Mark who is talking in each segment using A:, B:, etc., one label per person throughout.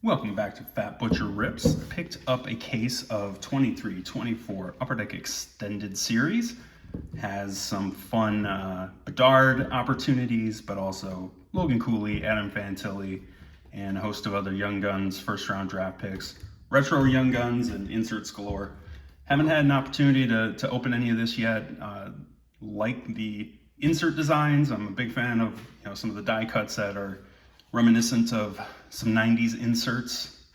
A: Welcome back to Fat Butcher Rips. Picked up a case of 23-24 Upper Deck Extended Series. Has some fun Bedard opportunities, but also Logan Cooley, Adam Fantilli, and a host of other Young Guns first round draft picks. Retro Young Guns and inserts galore. Haven't had an opportunity to open any of this yet. Like the insert designs, I'm a big fan of some of the die cuts that are reminiscent of some 90s inserts,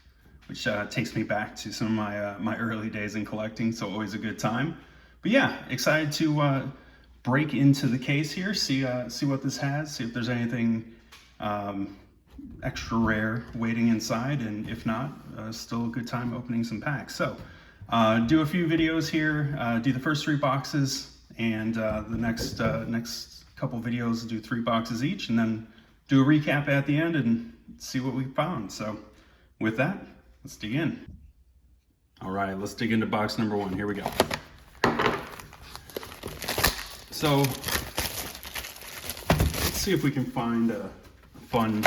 A: which takes me back to some of my early days in collecting, so always a good time. But yeah, excited to break into the case here, see what this has, see if there's anything extra rare waiting inside, and if not, still a good time opening some packs. So do a few videos here, do the first 3 boxes, and the next couple videos do 3 boxes each, and then do a recap at the end and see what we found. So with that, let's dig in. All right, let's dig into box number 1. Here we go. So let's see if we can find a fun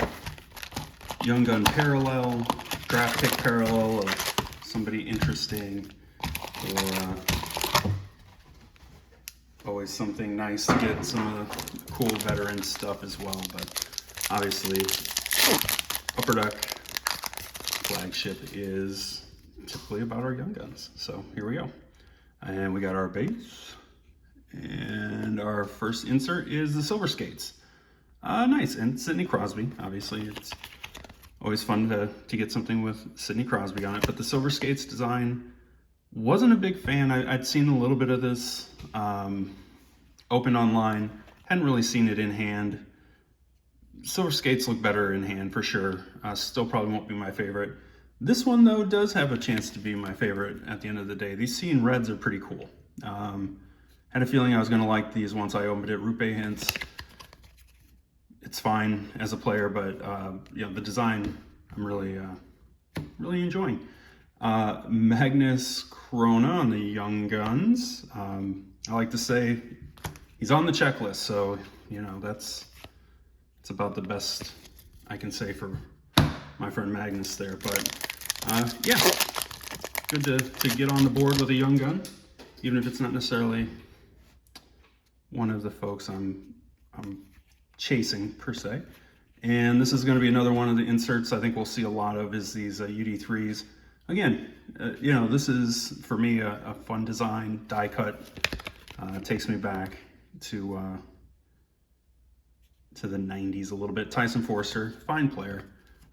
A: Young Gun parallel, draft pick parallel of somebody interesting, or always something nice to get some of the cool veteran stuff as well. But obviously, Upper Deck flagship is typically about our Young Guns. So here we go. And we got our base. And our first insert is the Silver Skates. Nice. And Sidney Crosby. Obviously, it's always fun to get something with Sidney Crosby on it. But the Silver Skates design, wasn't a big fan. I'd seen a little bit of this open online. Hadn't really seen it in hand. Silver Skates look better in hand for sure. Still probably won't be my favorite. This one though does have a chance to be my favorite at the end of the day. These Seeing Reds are pretty cool. Had a feeling I was going to like these once I opened it. Rupe Hintz, it's fine as a player, but the design I'm really enjoying. Magnus Corona on the Young Guns. I like to say he's on the checklist, so that's about the best I can say for my friend Magnus there. But yeah, good to get on the board with a Young Gun, even if it's not necessarily one of the folks I'm chasing per se. And this is going to be another one of the inserts I think we'll see a lot of, is these UD3s. Again, this is for me a fun design, die cut. Takes me back to the 90s a little bit. Tyson Forster, fine player.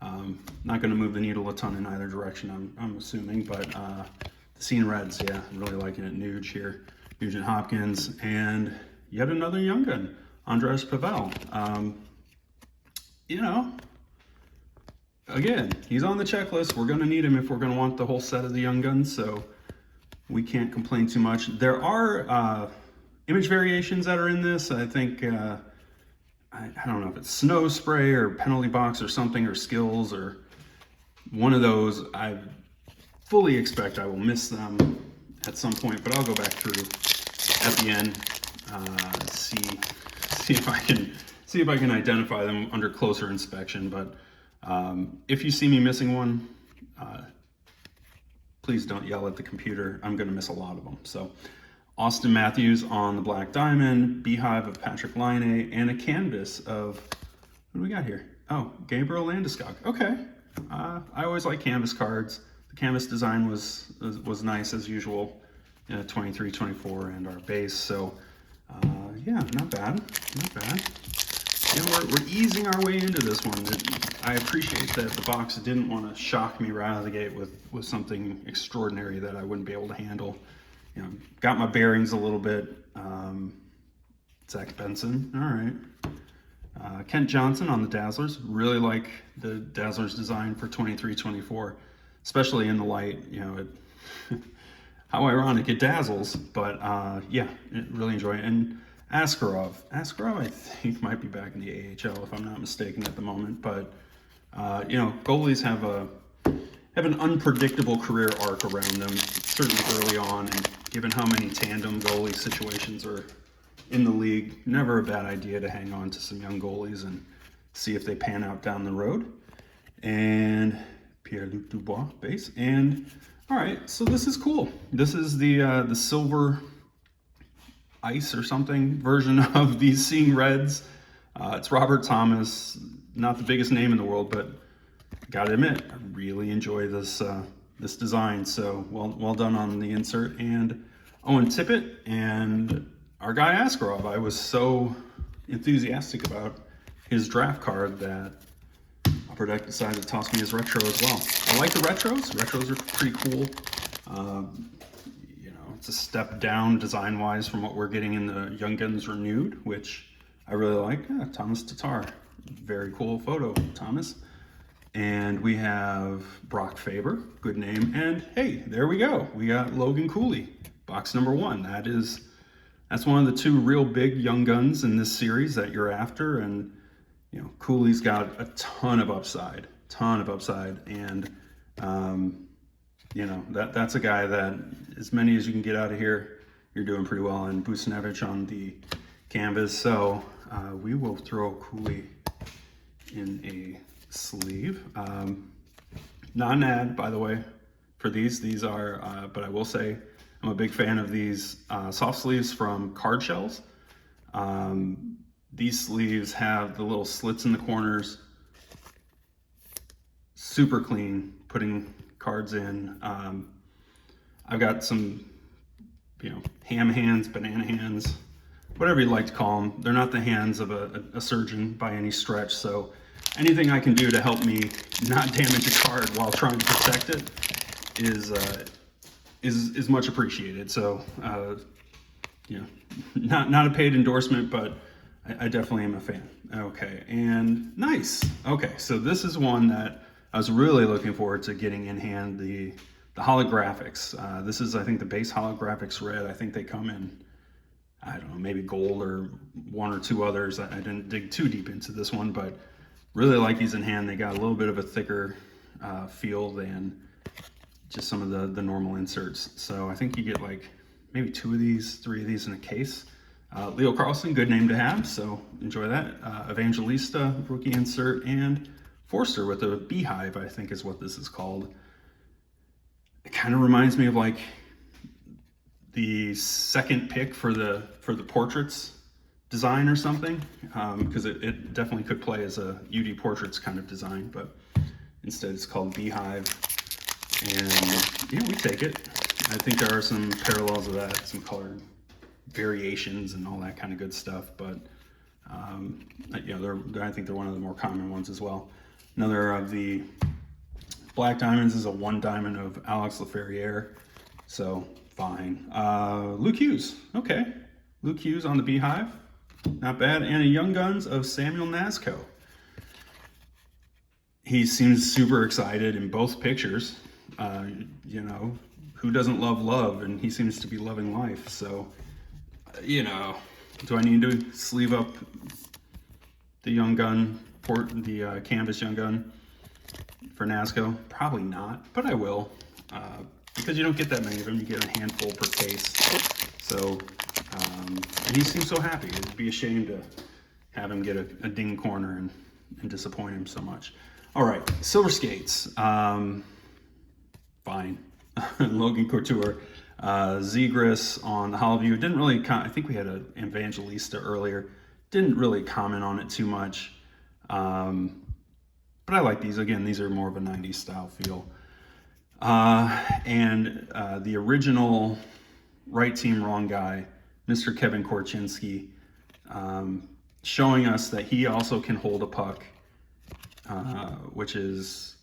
A: Not going to move the needle a ton in either direction, I'm assuming, but the Seeing Reds, yeah, I'm really liking it. Nuge here, Nugent Hopkins, and yet another Young Gun, Andres Pavel. Again, he's on the checklist. We're going to need him if we're going to want the whole set of the Young Guns, so we can't complain too much. There are image variations that are in this. I think I don't know if it's Snow Spray or Penalty Box or something, or Skills or one of those. I fully expect I will miss them at some point, but I'll go back through at the end, see if I can identify them under closer inspection. But if you see me missing one, please don't yell at the computer. I'm going to miss a lot of them. So Austin Matthews on the Black Diamond, Beehive of Patrick Laine, and a canvas of, what do we got here? Oh, Gabriel Landeskog. Okay. I always like canvas cards. The canvas design was nice as usual. 23-24 and our base. So yeah, not bad. We're easing our way into this one. I appreciate that the box didn't want to shock me right out of the gate with something extraordinary that I wouldn't be able to handle. Got my bearings a little bit. Zach Benson, all right. Kent Johnson on the Dazzlers. Really like the Dazzlers design for 23-24, especially in the light. How ironic, it dazzles, but yeah, really enjoy it. And Askarov, I think might be back in the AHL if I'm not mistaken at the moment. But goalies have an unpredictable career arc around them, certainly early on, and given how many tandem goalie situations are in the league, never a bad idea to hang on to some young goalies and see if they pan out down the road. And Pierre-Luc Dubois base. And all right, so this is cool. This is the silver ice or something version of these Seeing Reds. It's Robert Thomas, not the biggest name in the world, but gotta admit, I really enjoy this this design. So well done on the insert. And Owen Tippett and our guy Askarov. I was so enthusiastic about his draft card that Upper Deck decided to toss me his retro as well. I like the retros. Retros are pretty cool. You know, it's a step down design-wise from what we're getting in the Young Guns Renewed, which I really like. Yeah, Thomas Tatar. Very cool photo, Thomas. And we have Brock Faber, good name. And hey, there we go. We got Logan Cooley, box number 1. That's one of the 2 real big Young Guns in this series that you're after. And you know, Cooley's got a ton of upside, and you know, that's a guy that as many as you can get out of here, you're doing pretty well. And Buchnevich on the canvas. So we will throw Cooley in a sleeve. Not an ad, by the way, for these. These are, but I will say I'm a big fan of these soft sleeves from Card Shells. These sleeves have the little slits in the corners, super clean, putting cards in. I've got some, you know, ham hands, banana hands, whatever you like to call them. They're not the hands of a surgeon by any stretch, so anything I can do to help me not damage a card while trying to protect it is much appreciated. So, you know, not a paid endorsement, but I definitely am a fan. Okay, and nice. Okay, so this is one that I was really looking forward to getting in hand, the holographics. This is, I think, the base holographics red. I think they come in, I don't know, maybe gold or 1 or 2 others. I didn't dig too deep into this one, but really like these in hand. They got a little bit of a thicker feel than just some of the normal inserts. So I think you get like maybe 2 of these, 3 of these in a case. Leo Carlson, good name to have, so enjoy that. Evangelista, rookie insert, and Forster with a beehive, I think is what this is called. It kind of reminds me of like the second pick for the portraits design or something, because it definitely could play as a UD Portraits kind of design, but instead it's called Beehive. And yeah, we take it. I think there are some parallels of that, some colored variations and all that kind of good stuff, but you know, I think they're one of the more common ones as well. Another of the Black Diamonds is a 1 diamond of Alex Laferriere, so fine. Luke Hughes, okay. Luke Hughes on the Beehive, not bad. And a Young Guns of Samuel Nasco. He seems super excited in both pictures. You know, who doesn't love love? And he seems to be loving life, so you know, do I need to sleeve up the Young Gun, the canvas Young Gun for Nasco? Probably not, but I will, because you don't get that many of them. You get a handful per case. So, and he seems so happy. It'd be a shame to have him get a ding corner and disappoint him so much. All right, Silver Skates, fine. Logan Couture. Zegras on the Hollowview. Didn't really, I think we had an Evangelista earlier. Didn't really comment on it too much. But I like these. Again, these are more of a 90s style feel. And the original Right Team Wrong Guy, Mr. Kevin Korchinski, showing us that he also can hold a puck, which is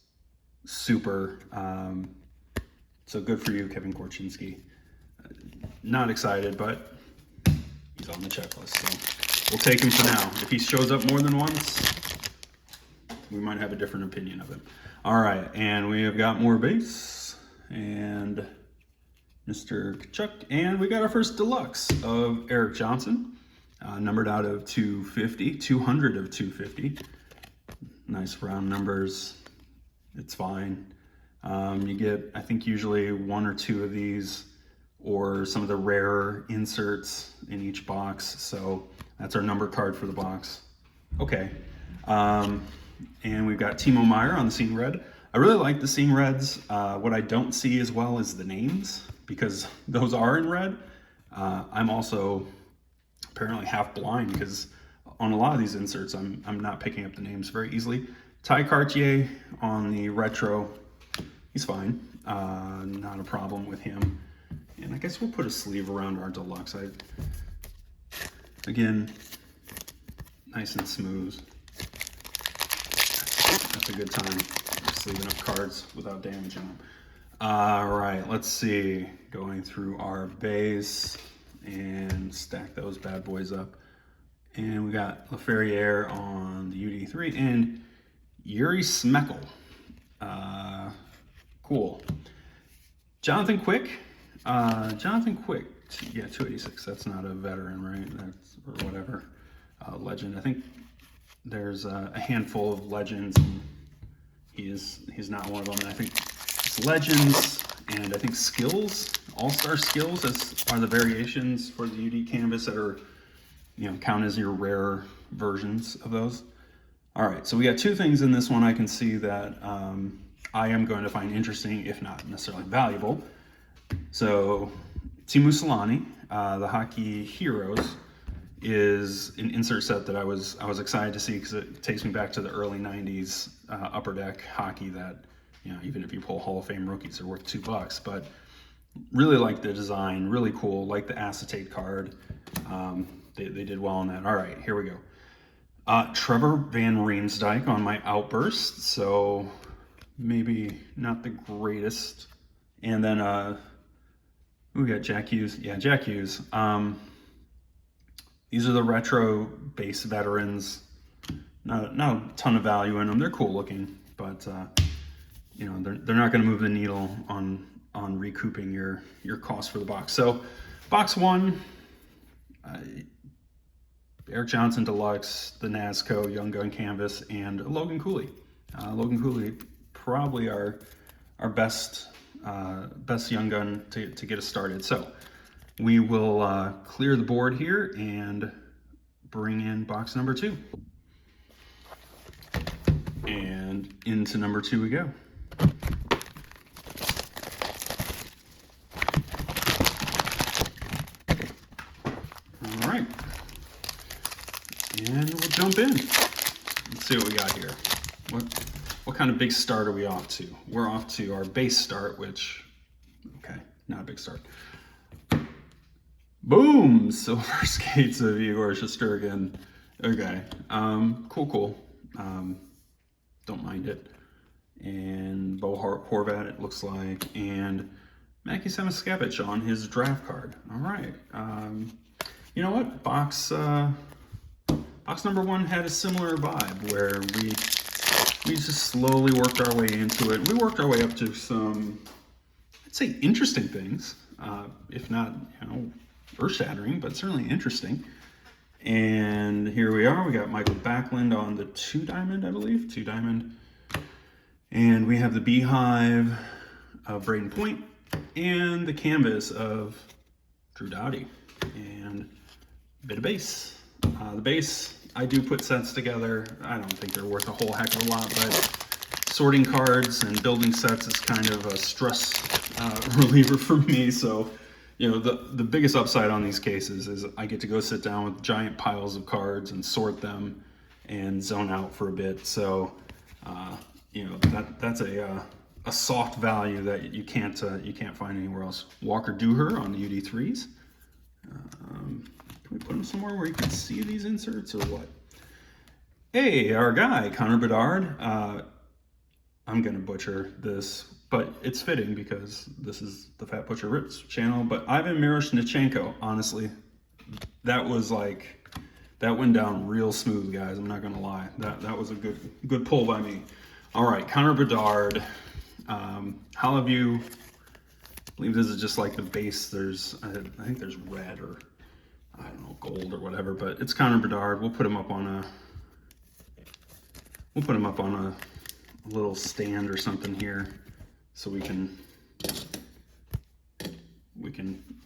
A: super. So good for you, Kevin Korchinski. Not excited, but he's on the checklist, so we'll take him for now. If he shows up more than once, we might have a different opinion of him. All right, and we have got more base and Mr. Kachuk, and we got our first deluxe of Erik Johnson, numbered out of 250, 200 of 250. Nice round numbers. It's fine. You get, I think, usually 1 or 2 of these, or some of the rarer inserts in each box. So that's our number card for the box. Okay. And we've got Timo Meier on the Seeing Red. I really like the seam reds. What I don't see as well is the names, because those are in red. I'm also apparently half blind, because on a lot of these inserts, I'm not picking up the names very easily. Ty Cartier on the retro, he's fine. Not a problem with him. And I guess we'll put a sleeve around our deluxe. Again, nice and smooth. That's a good time. Sleeving up cards without damaging them. All right, let's see. Going through our base and stack those bad boys up. And we got LaFerriere on the UD3 and Yuri Smekal. Cool. Jonathan Quick. Jonathan Quick. Yeah, 286. That's not a veteran, right? That's or whatever. Legend. I think there's a handful of legends, and he's not one of them. And I think it's legends and I think skills, all-star skills, are the variations for the UD canvas that are, count as your rare versions of those. All right, so we got two things in this one I can see that I am going to find interesting, if not necessarily valuable. So Teemu Selanne, the Hockey Heroes, is an insert set that I was excited to see, because it takes me back to the early 90s upper deck hockey that, even if you pull Hall of Fame rookies, they're worth $2. But really like the design, really cool, like the acetate card. They did well on that. All right, here we go. Trevor Van Riemsdyk on my Outburst, so maybe not the greatest. And then we got Jack Hughes. Yeah, Jack Hughes. These are the retro base veterans. Not a ton of value in them. They're cool looking, but they're not going to move the needle on recouping your cost for the box. So box one, Erik Johnson Deluxe, the NASCO Young Gun Canvas, and Logan Cooley. Logan Cooley, probably our best young gun to get us started. So we will clear the board here and bring in box number 2. And into number 2 we go. All right. And we'll jump in. Let's see what we got here. What kind of big start are we off to? We're off to our base start, which, okay, not a big start. Boom! Silver Skates of Igor Shesterkin. Okay, cool. Don't mind it. And Bo Horvat, it looks like, and Mackie Samoskevich on his draft card. All right. You know what? Box number 1 had a similar vibe, where we just slowly worked our way into it. We worked our way up to some, I'd say, interesting things, if not, earth-shattering, but certainly interesting. And here we are. We got Michael Backlund on the 2-diamond, I believe. 2-diamond. And we have the Beehive of Braden Point and the canvas of Drew Doughty. And a bit of base. The base, I do put sets together. I don't think they're worth a whole heck of a lot, but sorting cards and building sets is kind of a stress reliever for me. So, the biggest upside on these cases is I get to go sit down with giant piles of cards and sort them and zone out for a bit. So, that's a soft value that you can't find anywhere else. Walker Duher on the UD3s. Can we put them somewhere where you can see these inserts, or what? Hey, our guy, Connor Bedard. I'm going to butcher this, but it's fitting because this is the Fat Butcher Rips channel. But Ivan Miroshnichenko, honestly, that went down real smooth, guys. I'm not going to lie. That was a good pull by me. All right, Connor Bedard. Halaview. I believe this is just like the base. I think there's red, or I don't know, gold or whatever, but it's Connor Bedard. We'll put him up on a little stand or something here, so we can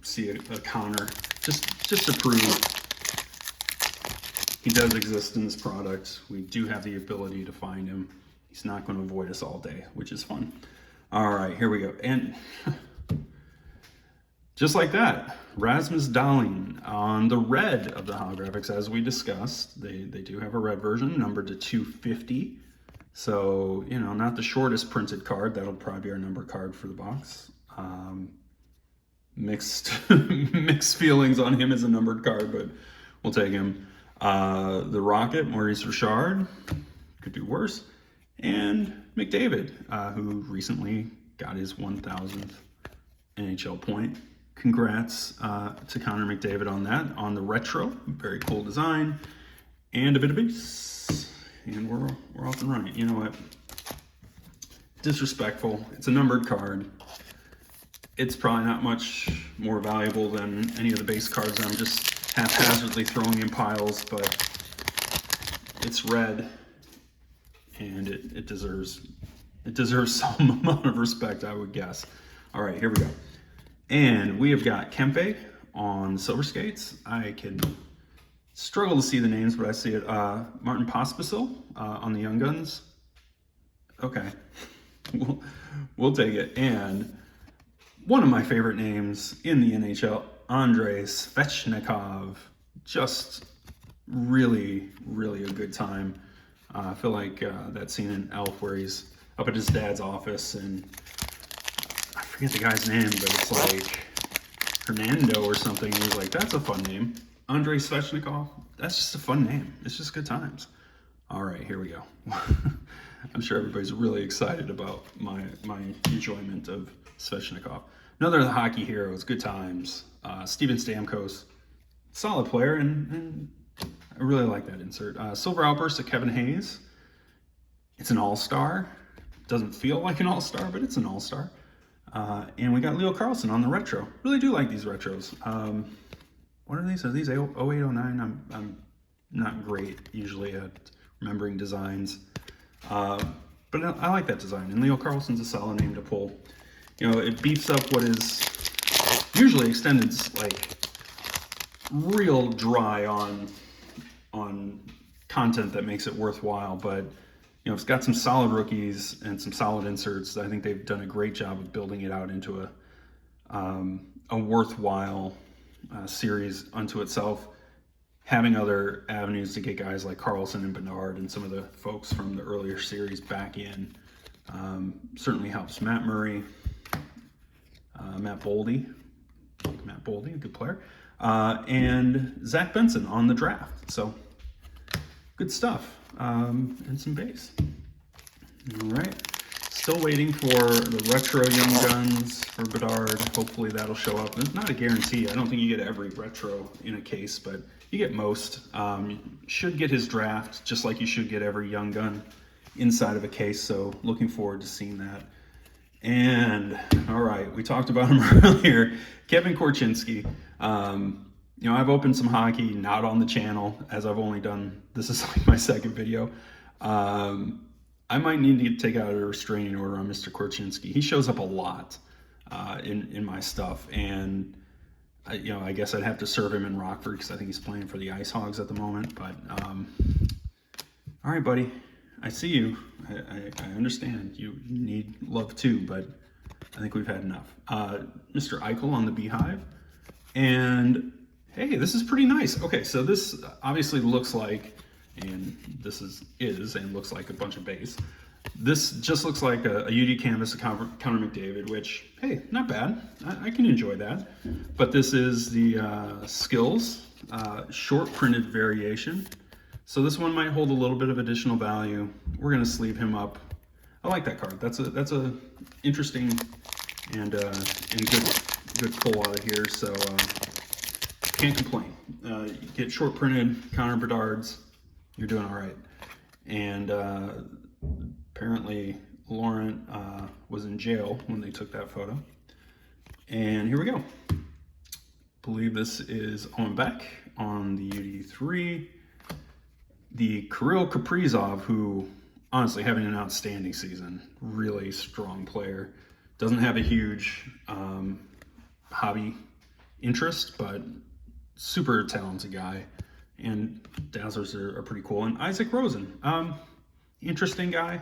A: see a Connor, just to prove he does exist in this product. We do have the ability to find him. he's not going to avoid us all day, which is fun. All right, here we go. And just like that, Rasmus Dahlin on the red of the holographics, as we discussed. They do have a red version, numbered to 250. So, you know, not the shortest printed card. That'll probably be our number card for the box. Mixed feelings on him as a numbered card, but we'll take him. The Rocket, Maurice Richard, could do worse. And McDavid, who recently got his 1,000th NHL point. Congrats to Connor McDavid on that. On the retro, very cool design, and a bit of base. And we're off and running. You know what? Disrespectful. It's a numbered card. It's probably not much more valuable than any of the base cards I'm just haphazardly throwing in piles, but it's red, and it deserves some amount of respect, I would guess. All right, here we go. And we have got Kempe on Silver Skates. I can struggle to see the names, but I see it. Martin Pospisil on the Young Guns. Okay, we'll take it. And one of my favorite names in the NHL, Andrei Svechnikov. Just really, really a good time. I feel like that scene in Elf where he's up at his dad's office, and I forget the guy's name, but it's like Hernando or something. And he's like, that's a fun name. Andrei Svechnikov, that's just a fun name. It's just good times. All right, here we go. I'm sure everybody's really excited about my enjoyment of Svechnikov. Another of the hockey heroes, good times. Steven Stamkos, solid player, and I really like that insert. Silver Outburst of Kevin Hayes. It's an all-star. Doesn't feel like an all-star, but it's an all-star. And we got Leo Carlsson on the retro. Really do like these retros. What are these? Are these 08, 09? I'm not great usually at remembering designs. But I like that design. And Leo Carlsson's a solid name to pull. You know, it beefs up what is usually extended, like, real dry on content that makes it worthwhile. But, you know, it's got some solid rookies and some solid inserts. I think they've done a great job of building it out into a worthwhile series unto itself. Having other avenues to get guys like Carlson and Bernard and some of the folks from the earlier series back in certainly helps. Matt Murray, Matt Boldy, a good player, and Zach Benson on the draft. So good stuff, and some base. All right, still waiting for the retro Young Guns for Bedard. Hopefully that'll show up. It's not a guarantee. I don't think you get every retro in a case, but you get most. You should get his draft, just like you should get every Young Gun inside of a case. So looking forward to seeing that. And all right, we talked about him earlier, Kevin Korchinski. You know, I've opened some hockey, not on the channel, as I've only done, this is like my second video. I might need to take out a restraining order on Mr. Korchinski. He shows up a lot in my stuff, and you know, I guess I'd have to serve him in Rockford because I think he's playing for the Ice Hogs at the moment. But all right, buddy, I see you. I understand you need love too, but I think we've had enough. Mr. Eichel on the Beehive, and hey, this is pretty nice. Okay, so this obviously looks like, and this is and looks like a bunch of base. This just looks like a UD canvas of Connor McDavid, which, hey, not bad. I can enjoy that. But this is the Skills short printed variation. So this one might hold a little bit of additional value. We're gonna sleeve him up. I like that card. That's a interesting and good pull out of here. So can't complain. You get short printed Connor Bedard's, you're doing all right. And apparently Laurent was in jail when they took that photo. And here we go. Believe this is Owen Beck on the UD3. The Kirill Kaprizov, who honestly having an outstanding season, really strong player. Doesn't have a huge hobby interest, but super talented guy. And Dazzlers are pretty cool. And Isaac Rosen, interesting guy.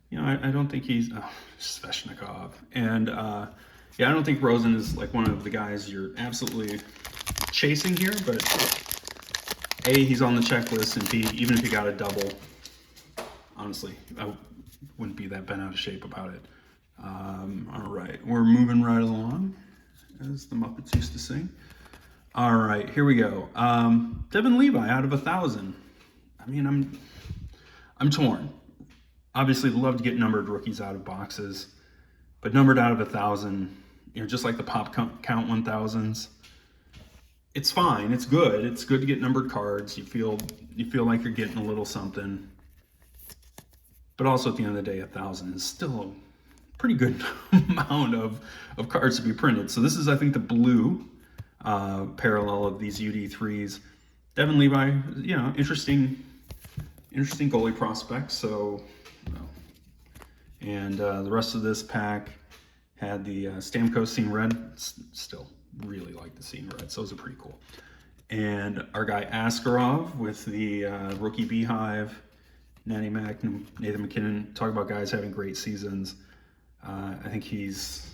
A: You know, I don't think he's Sveshnikov, and yeah, I don't think Rosen is like one of the guys you're absolutely chasing here. But A, he's on the checklist, and B, even if he got a double, honestly, I wouldn't be that bent out of shape about it. All right, we're moving right along, as the Muppets used to sing. All right, here we go. Devin Levi out of 1,000. I mean, I'm torn. Obviously, love to get numbered rookies out of boxes, but numbered out of 1,000, you know, just like the pop count 1,000s, it's fine. It's good. It's good to get numbered cards. You feel like you're getting a little something. But also at the end of the day, 1,000 is still a pretty good amount of cards to be printed. So this is, I think, the blue parallel of these UD3s. Devin Levi, you know, interesting goalie prospect. So, and the rest of this pack had the Stamkos Scene Red. Still really like the Scene Red, so those are pretty cool. And our guy Askarov with the rookie Beehive, Natty Mac, Nathan McKinnon. Talk about guys having great seasons. I think he's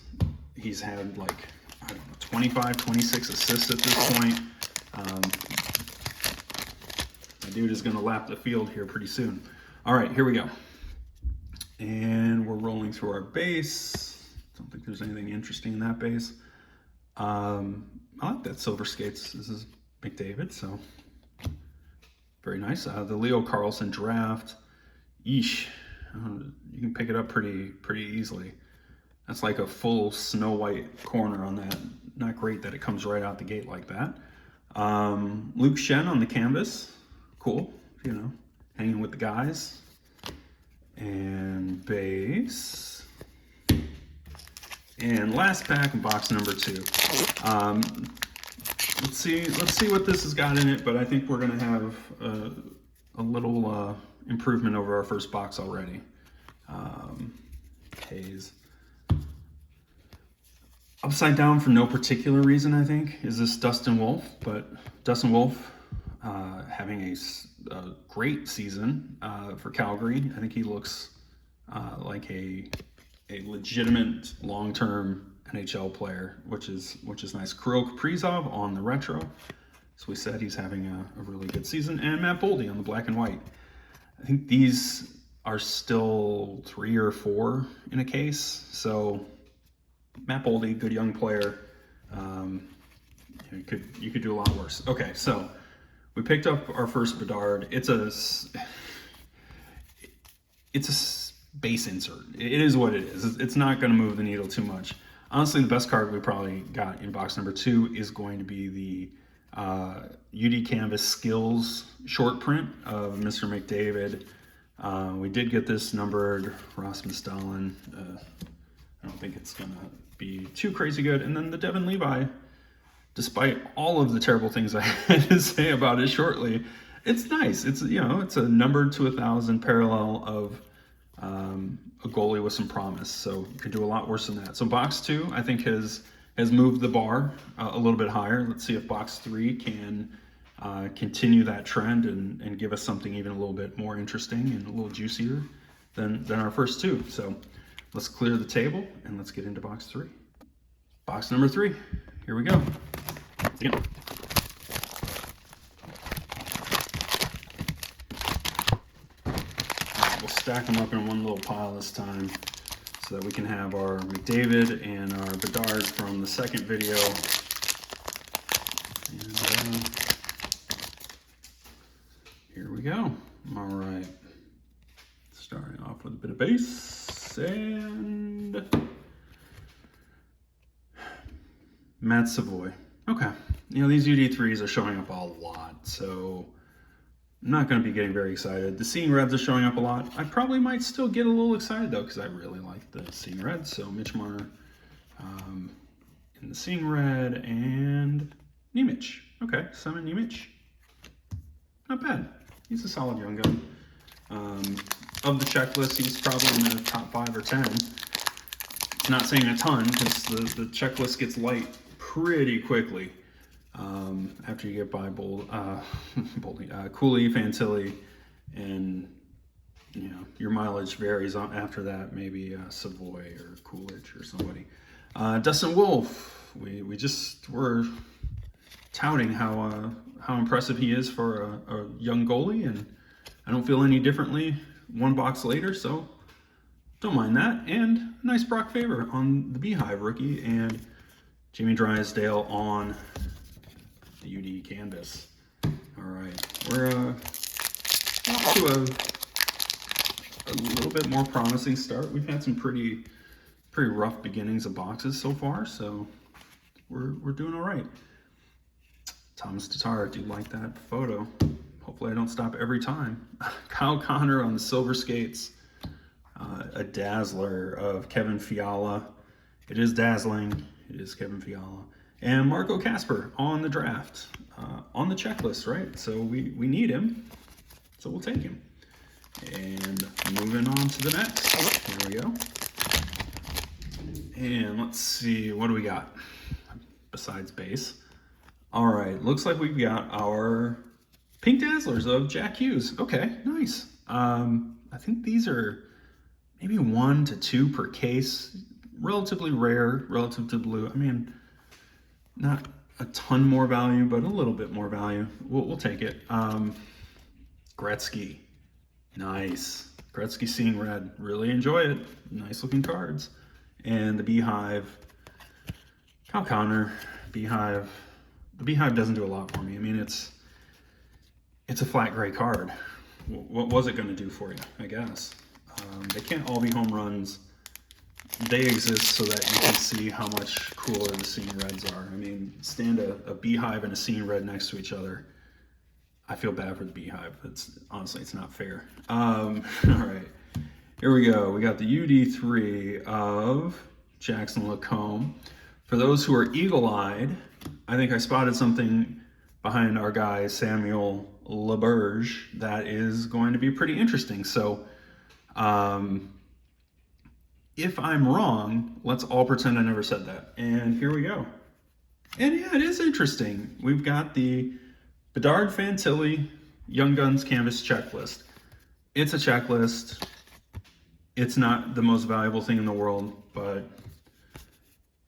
A: had like, I don't know, 25, 26 assists at this point. The dude is going to lap the field here pretty soon. All right, here we go. And we're rolling through our base. Don't think there's anything interesting in that base. I like that Silver Skates. This is McDavid, so very nice. The Leo Carlson draft. Yeesh. You can pick it up pretty easily. That's like a full Snow White corner on that. Not great that it comes right out the gate like that. Luke Shen on the canvas. Cool, you know, hanging with the guys. And base. And last pack in box number 2. Let's see what this has got in it, but I think we're gonna have a little improvement over our first box already. Hayes. Upside down for no particular reason, I think, is this Dustin Wolf. But Dustin Wolf having a great season for Calgary. I think he looks like a legitimate long-term NHL player, which is nice. Kirill Kaprizov on the retro. So we said he's having a really good season. And Matt Boldy on the black and white. I think these are still 3 or 4 in a case. So Matt Boldy, good young player. You could do a lot worse. Okay, so we picked up our first Bedard. It's a base insert. It is what it is. It's not going to move the needle too much. Honestly, the best card we probably got in box number 2 is going to be the UD Canvas Skills short print of Mr. McDavid. We did get this numbered Rasmus Dahlin. I don't think it's going to be too crazy good. And then the Devin Levi, despite all of the terrible things I had to say about it shortly, it's nice. It's, you know, it's a numbered to 1,000 parallel of a goalie with some promise. So you could do a lot worse than that. So box 2, I think, has moved the bar a little bit higher. Let's see if box 3 can continue that trend and give us something even a little bit more interesting and a little juicier than our first 2. So let's clear the table and let's get into box 3. Box number 3. Here we go. Yeah. We'll stack them up in one little pile this time so that we can have our McDavid and our Bedard from the second video. And here we go. All right. Starting off with a bit of base and Matt Savoy. Okay. You know, these UD3s are showing up a lot, so I'm not going to be getting very excited. The Seeing Reds are showing up a lot. I probably might still get a little excited, though, because I really like the Seeing Reds. So Mitch Marner in the Seeing Red and Nemec. Okay, Simon Nemec. Not bad. He's a solid young gun. Of the checklist, he's probably in the top 5 or 10. Not saying a ton, because the checklist gets light pretty quickly after you get by Cooley, Fantilli, and you know, your mileage varies on after that, maybe Savoy or Coolidge or somebody. Dustin Wolf, we just were touting how impressive he is for a young goalie, and I don't feel any differently one box later, so don't mind that. And a nice Brock Faber on the Beehive rookie, and Jamie Drysdale on the UD canvas. All right, we're off to a little bit more promising start. We've had some pretty rough beginnings of boxes so far, so we're doing all right. Thomas Tatar, do you like that photo? Hopefully I don't stop every time. Kyle Connor on the silver skates. A dazzler of Kevin Fiala. It is dazzling. It is Kevin Fiala. And Marco Casper on the draft. On the checklist, right? So we need him. So we'll take him. And moving on to the next. Here we go. And let's see, what do we got besides base? All right, looks like we've got our Pink Dazzlers of Jack Hughes. Okay, nice. I think these are maybe 1 to 2 per case. Relatively rare relative to blue. I mean, not a ton more value, but a little bit more value. We'll take it. Gretzky, nice. Gretzky Seeing Red, really enjoy it. Nice looking cards. And the Beehive, Kyle Connor, Beehive. The Beehive doesn't do a lot for me. I mean, it's a flat gray card. What was it going to do for you, I guess? They can't all be home runs. They exist so that you can see how much cooler the Seeing Reds are. I mean, stand a Beehive and a Seeing Red next to each other. I feel bad for the Beehive. Honestly, it's not fair. All right, here we go. We got the UD3 of Jackson Lacombe. For those who are eagle-eyed, I think I spotted something behind our guy Samuel LaBerge that is going to be pretty interesting. So if I'm wrong, let's all pretend I never said that. And here we go. And yeah, it is interesting. We've got the Bedard Fantilli Young Guns Canvas checklist. It's a checklist. It's not the most valuable thing in the world, but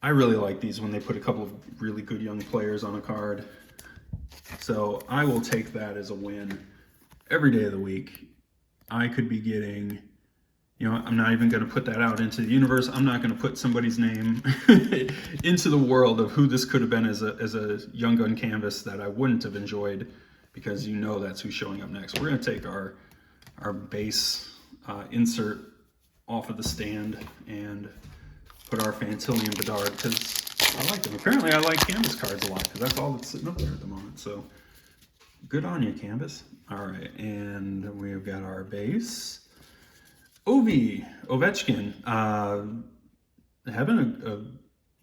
A: I really like these when they put a couple of really good young players on a card. So I will take that as a win every day of the week. I could be getting, you know, I'm not even going to put that out into the universe. I'm not going to put somebody's name into the world of who this could have been as a Young Gun canvas that I wouldn't have enjoyed, because you know that's who's showing up next. We're going to take our base insert off of the stand and put our Fantilli and Bedard, because I like them. Apparently I like canvas cards a lot, because that's all that's sitting up there at the moment. So good on you, canvas. All right, and we've got our base. Ovechkin, having a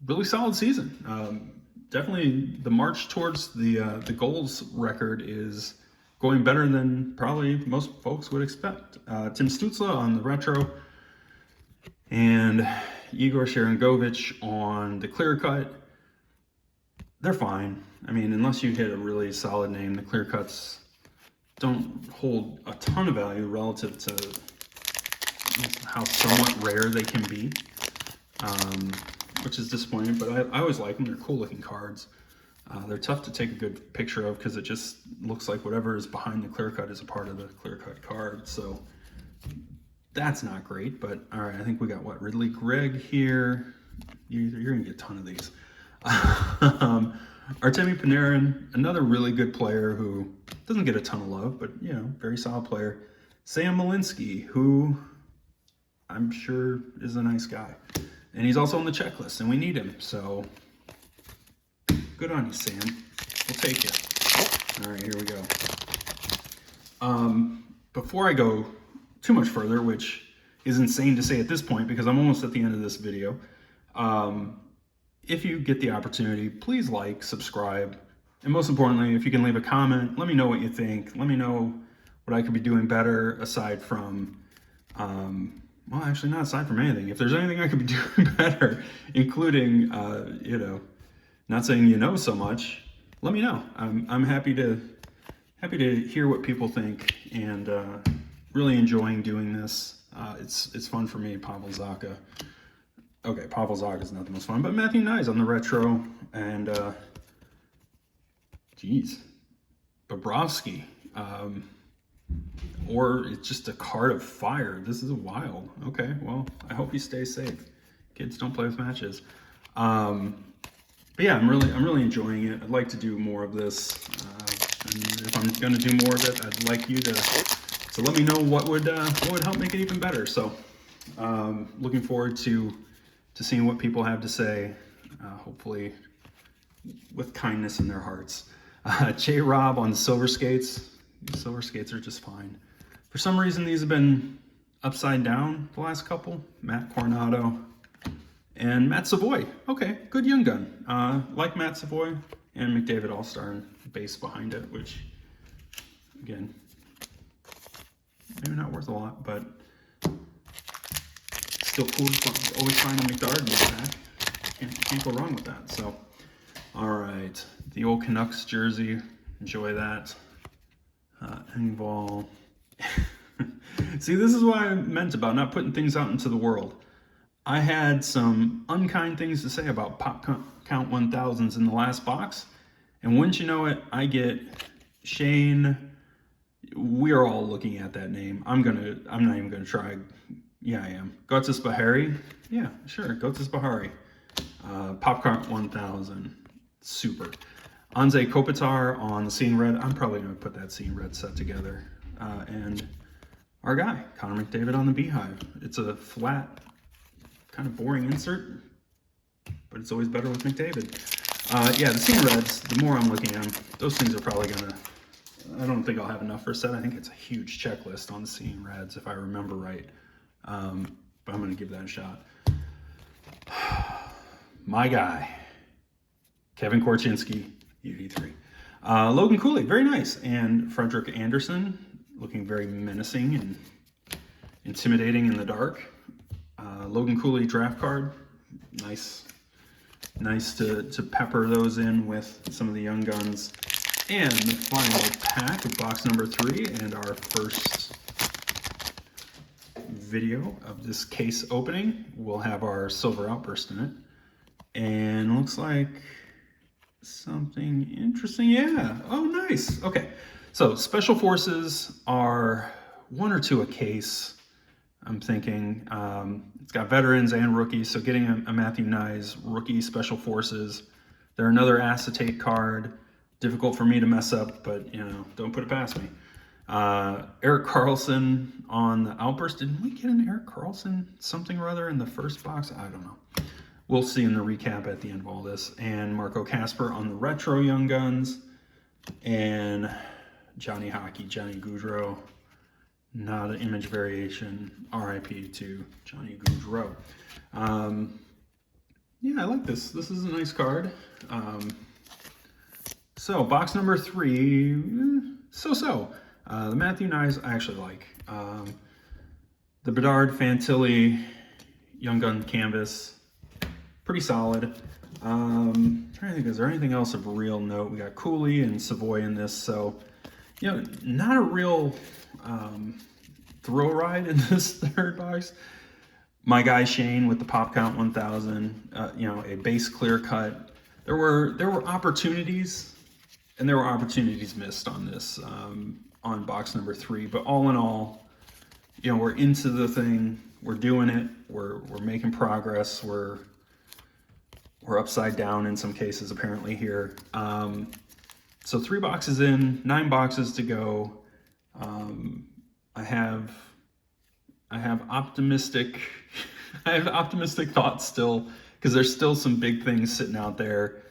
A: really solid season. Definitely the march towards the goals record is going better than probably most folks would expect. Tim Stützle on the retro, and Igor Sharangovich on the clear cut. They're fine. I mean, unless you hit a really solid name, the clear cuts don't hold a ton of value relative to how somewhat rare they can be, which is disappointing, but I always like them. They're cool looking cards. They're tough to take a good picture of because it just looks like whatever is behind the clear cut is a part of the clear cut card. So that's not great, but all right, I think we got what, Ridley Gregg here. You're gonna get a ton of these. Artemi Panarin, another really good player who doesn't get a ton of love, but you know, very solid player. Sam Malinsky, who I'm sure is a nice guy, and he's also on the checklist, and we need him. So good on you, Sam. We'll take you. All right, here we go. Before I go too much further, which is insane to say at this point because I'm almost at the end of this video, if you get the opportunity, please like, subscribe, and most importantly, if you can leave a comment, let me know what you think. Let me know what I could be doing better aside from, well, actually not aside from anything. If there's anything I could be doing better, including, you know, not saying you know so much, let me know. I'm happy to hear what people think and really enjoying doing this. It's fun for me. Pavel Zacha. Okay, Pavel Zacha is not the most fun, but Matthew Knies on the retro, and geez, Bobrovsky. Or it's just a card of fire. This is wild. Okay, well, I hope he stays safe. Kids don't play with matches. But yeah, I'm really enjoying it. I'd like to do more of this. And if I'm going to do more of it, I'd like you to let me know what would help make it even better. So, looking forward to seeing what people have to say. Hopefully, with kindness in their hearts. J. Rob on the Silver Skates. These Silver Skates are just fine. For some reason, these have been upside down the last couple. Matt Coronado and Matt Savoy. Okay, good young gun. Like Matt Savoy and McDavid All-Star and base behind it, which, again, maybe not worth a lot, but still cool. Always find a McDavid in the back. Can't go wrong with that. So, all right, the old Canucks jersey. Enjoy that. Engvall. See, this is what I meant about not putting things out into the world. I had some unkind things to say about Pop Count 1000s in the last box, and wouldn't you know it, I get Shane. We are all looking at that name. I'm not even gonna try. Yeah, I am. Gotsis Bahari. Yeah, sure. Gotsis Bahari. Pop Count 1000. Super. Anze Kopitar on the Seeing Red. I'm probably going to put that Seeing Red set together. And our guy, Connor McDavid on the Beehive. It's a flat, kind of boring insert, but it's always better with McDavid. Yeah, the Seeing Reds, the more I'm looking at them, those things are probably going to, I don't think I'll have enough for a set. I think it's a huge checklist on the Seeing Reds, if I remember right. But I'm going to give that a shot. My guy, Kevin Korchinski. UD3. Logan Cooley, very nice. And Frederick Anderson, looking very menacing and intimidating in the dark. Logan Cooley draft card. Nice to pepper those in with some of the young guns. And the final pack of box number 3 and our first video of this case opening. We'll have our Silver Outburst in it. And looks like something interesting. Yeah. Oh, nice. Okay. So Special Forces are 1 or 2 a case. I'm thinking it's got veterans and rookies. So getting a Matthew Knies rookie Special Forces. They're another acetate card. Difficult for me to mess up, but don't put it past me. Erik Karlsson on the Outburst. Didn't we get an Erik Karlsson something or other in the first box? I don't know. We'll see in the recap at the end of all this. And Marco Kasper on the retro Young Guns. And Johnny Hockey, Johnny Gaudreau. Not an image variation. RIP to Johnny Gaudreau. Yeah, I like this. This is a nice card. So, box number 3. So-so. The Matthew Knies I actually like. The Bedard Fantilli Young Gun Canvas. Pretty solid. Trying to think, is there anything else of real note? We got Cooley and Savoy in this, so not a real thrill ride in this third box. My guy Shane with the Pop Count 1000, a base clear cut. There were opportunities, and there were opportunities missed on this on box number 3. But all in all, we're into the thing. We're doing it. We're making progress. We're upside down in some cases, apparently, here. So 3 boxes in, 9 boxes to go. I have optimistic thoughts still, because there's still some big things sitting out there,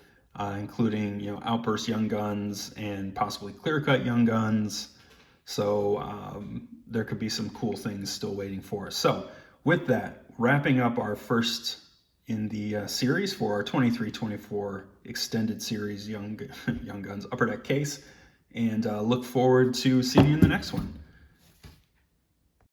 A: including Outburst Young Guns and possibly Clear Cut Young Guns. So there could be some cool things still waiting for us. So with that, wrapping up our first in the series for our 23-24 extended series Young Guns Upper Deck case, and look forward to seeing you in the next one.